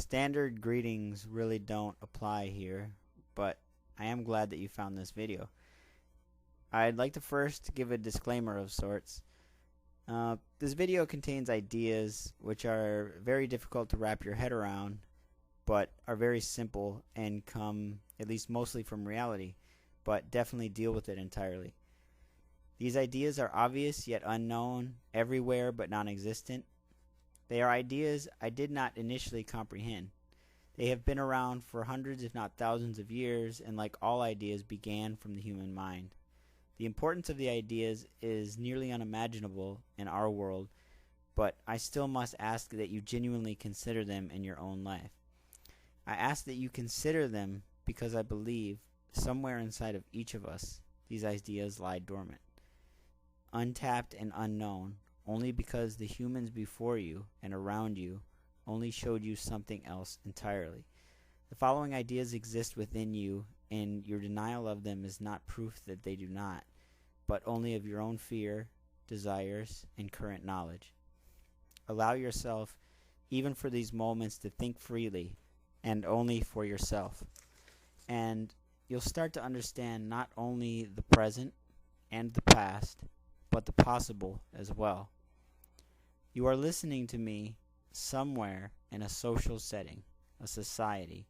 standard greetings really don't apply here, but I am glad that you found this video. I'd like to first give a disclaimer of sorts. This video contains ideas which are very difficult to wrap your head around, but are very simple and come at least mostly from reality, but definitely deal with it entirely. These ideas are obvious yet unknown, everywhere but non-existent. They are ideas I did not initially comprehend. They have been around for hundreds if not thousands of years, and like all ideas began from the human mind. The importance of the ideas is nearly unimaginable in our world, but I still must ask that you genuinely consider them in your own life. I ask that you consider them because I believe somewhere inside of each of us these ideas lie dormant, untapped and unknown, only because the humans before you and around you only showed you something else entirely. The following ideas exist within you, and your denial of them is not proof that they do not, but only of your own fear, desires, and current knowledge. Allow yourself, even for these moments, to think freely and only for yourself. And you'll start to understand not only the present and the past, but the possible as well. You are listening to me somewhere in a social setting, a society,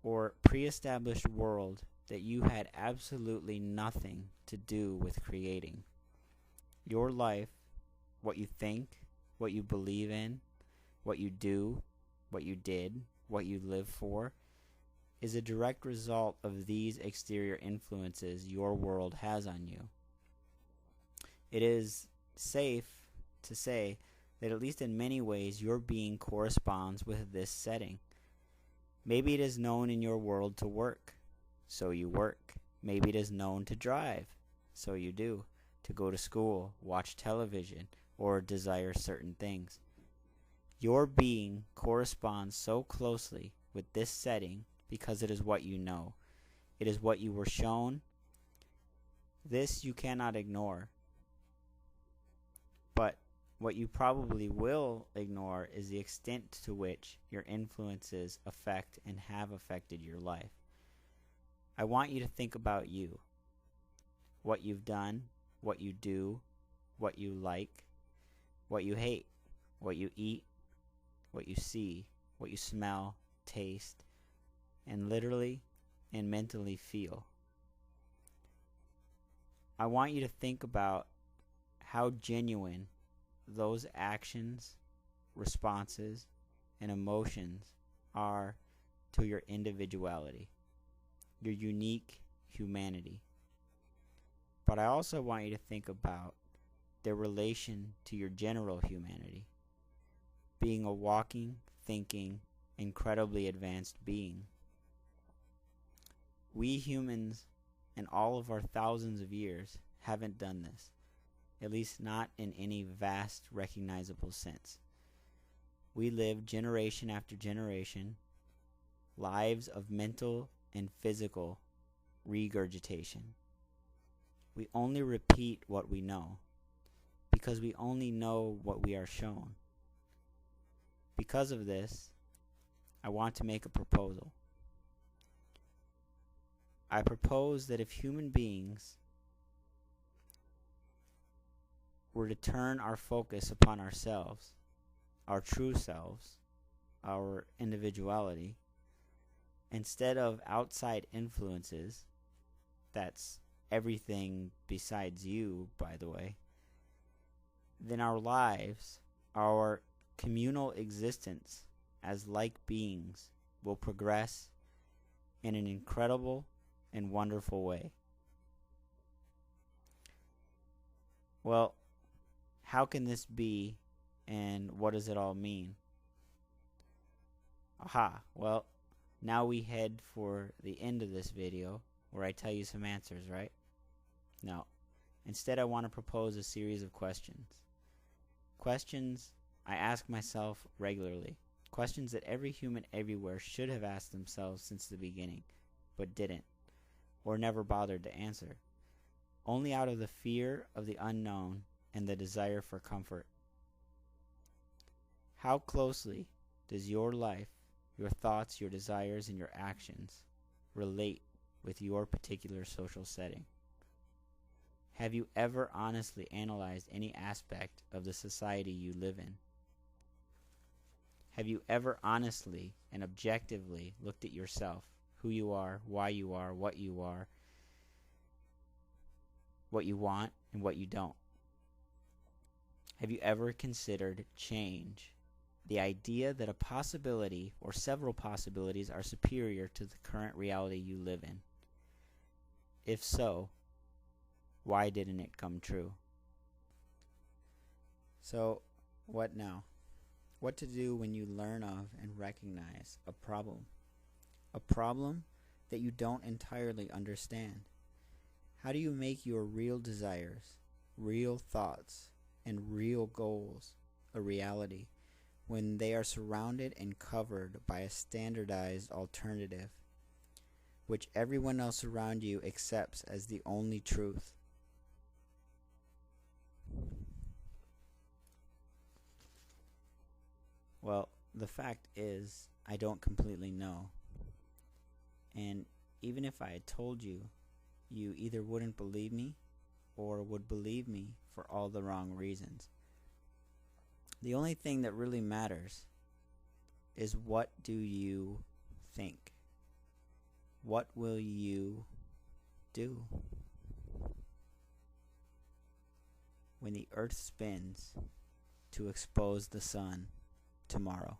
or pre-established world that you had absolutely nothing to do with creating. Your life, what you think, what you believe in, what you do, what you did, what you live for, is a direct result of these exterior influences your world has on you. It is safe to say that at least in many ways your being corresponds with this setting. Maybe it is known in your world to work, so you work. Maybe it is known to drive, so you do, to go to school, watch television, or desire certain things. Your being corresponds so closely with this setting because it is what you know. It is what you were shown. This you cannot ignore. But what you probably will ignore is the extent to which your influences affect and have affected your life. I want you to think about you, what you've done, what you do, what you like, what you hate, what you eat, what you see, what you smell, taste, and literally and mentally feel. I want you to think about how genuine those actions, responses, and emotions are to your individuality, your unique humanity. But I also want you to think about their relation to your general humanity, being a walking, thinking, incredibly advanced being. We humans, in all of our thousands of years, haven't done this. At least not in any vast, recognizable sense. We live generation after generation, lives of mental and physical regurgitation. We only repeat what we know, because we only know what we are shown. Because of this, I want to make a proposal. I propose that if human beings were to turn our focus upon ourselves, our true selves, our individuality, instead of outside influences, that's everything besides you, by the way, then our lives, our communal existence as like beings will progress in an incredible and wonderful way. Well, how can this be, and what does it all mean? Aha, well, now we head for the end of this video where I tell you some answers, right? No. Instead, I want to propose a series of questions. Questions I ask myself regularly. Questions that every human everywhere should have asked themselves since the beginning, but didn't, or never bothered to answer. Only out of the fear of the unknown and the desire for comfort. How closely does your life your thoughts, your desires, and your actions relate with your particular social setting? Have you ever honestly analyzed any aspect of the society you live in? Have you ever honestly and objectively looked at yourself, who you are, why you are, what you want, and what you don't? Have you ever considered change, the idea that a possibility or several possibilities are superior to the current reality you live in? If so, why didn't it come true? So, what now? What to do when you learn of and recognize a problem? A problem that you don't entirely understand. How do you make your real desires, real thoughts, and real goals a reality when they are surrounded and covered by a standardized alternative, which everyone else around you accepts as the only truth? Well, the fact is, I don't completely know. And even if I had told you, you either wouldn't believe me or would believe me for all the wrong reasons. The only thing that really matters is, what do you think? What will you do when the earth spins to expose the sun tomorrow?